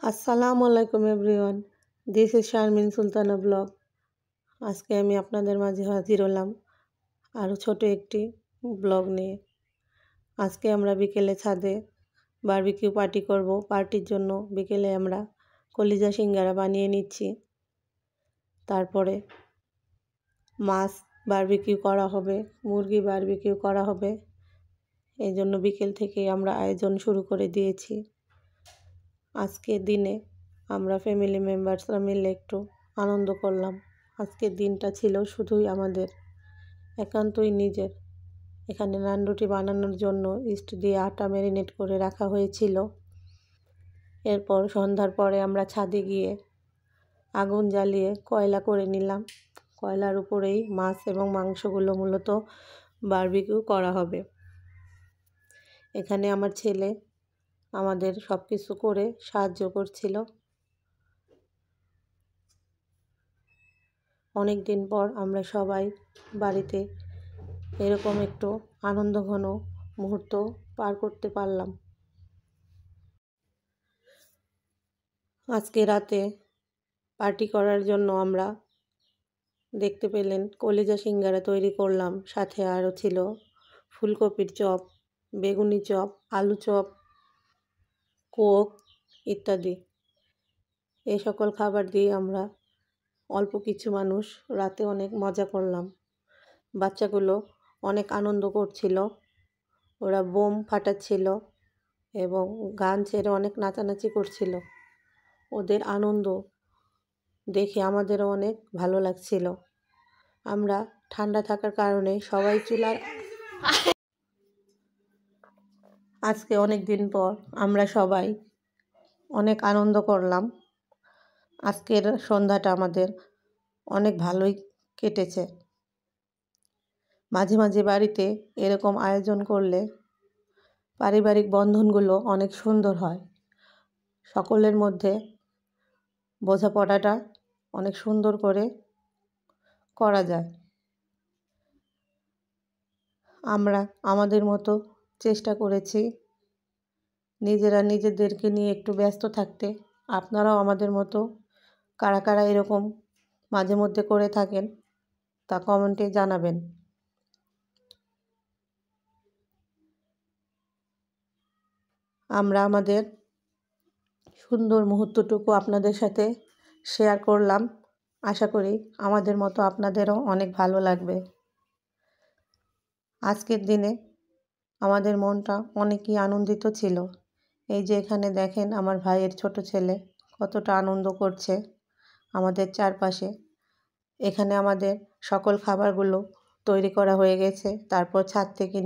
আসসালামু আলাইকুম everyone, this is Sharmin Sultana blog. আজকে আমি আপনাদের মাঝে হাজির হলাম আরও ছোট একটি ব্লগ নিয়ে। আজকে আমরা বিকেলে ছাদে বারবিকিউ পার্টি করব। পার্টির জন্য বিকেলে আমরা কলিজা সিঙ্গারা বানিয়ে নিচ্ছি। তারপরে মাছ বারবিকিউ করা হবে, মুরগি বারবিকিউ করা হবে। এই জন্য বিকেল থেকেই আমরা আয়োজন শুরু করে দিয়েছি। আজকের দিনে আমরা ফ্যামিলি মেম্বার্সরা মিলে একটু আনন্দ করলাম। আজকের দিনটা ছিল শুধুই আমাদের, একান্তই নিজের। এখানে নান রুটি বানানোর জন্য ইস্ট দিয়ে আটা ম্যারিনেট করে রাখা হয়েছিল। এরপর সন্ধ্যার পরে আমরা ছাদে গিয়ে আগুন জ্বালিয়ে কয়লা করে নিলাম। কয়লার উপরেই মাছ এবং মাংসগুলো মূলত বারবিকিউ করা হবে। এখানে আমার ছেলে আমাদের সব কিছু করে সাহায্য করছিল। অনেক দিন পর আমরা সবাই বাড়িতে এরকম একটু আনন্দঘন মুহূর্ত পার করতে পারলাম। আজকে রাতে পার্টি করার জন্য আমরা দেখতে পেলেন কলিজা সিঙ্গারা তৈরি করলাম, সাথে আরও ছিল ফুলকপির চপ, বেগুনি চপ, আলু চপ, কোক ইত্যাদি। এই সকল খাবার দিয়ে আমরা অল্প কিছু মানুষ রাতে অনেক মজা করলাম। বাচ্চাগুলো অনেক আনন্দ করছিল, ওরা বোম ফাটাচ্ছিল এবং গান ছেড়ে অনেক নাচানাচি করছিল। ওদের আনন্দ দেখে আমাদেরও অনেক ভালো লাগছিল। আমরা ঠান্ডা থাকার কারণে সবাই আজকে অনেক দিন পর আমরা সবাই অনেক আনন্দ করলাম। আজকের সন্ধ্যাটা আমাদের অনেক ভালোই কেটেছে। মাঝে মাঝে বাড়িতে এরকম আয়োজন করলে পারিবারিক বন্ধনগুলো অনেক সুন্দর হয়। সকলের মধ্যে বোঝাপড়াটা অনেক সুন্দর করে করা যায়। আমরা আমাদের মতো চেষ্টা করেছি নিজেরা নিজেদেরকে নিয়ে একটু ব্যস্ত থাকতে। আপনারাও আমাদের মতো কারা কারা এরকম মাঝে মধ্যে করে থাকেন তা কমেন্টে জানাবেন। আমরা আমাদের সুন্দর মুহূর্তটুকু আপনাদের সাথে শেয়ার করলাম। আশা করি আমাদের মতো আপনাদেরও অনেক ভালো লাগবে। আজকের দিনে আমাদের মনটা অনেকই আনন্দিত ছিল। এই যে এখানে দেখেন আমার ভাইয়ের ছোট ছেলে কতটা আনন্দ করছে আমাদের চারপাশে। এখানে আমাদের সকল খাবারগুলো তৈরি করা হয়ে গেছে। তারপর ছাদ থেকে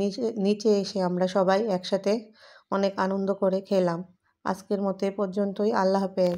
নিচে এসে আমরা সবাই একসাথে অনেক আনন্দ করে খেলাম। আজকের মতো এ পর্যন্তই। আল্লাহ হাফেজ।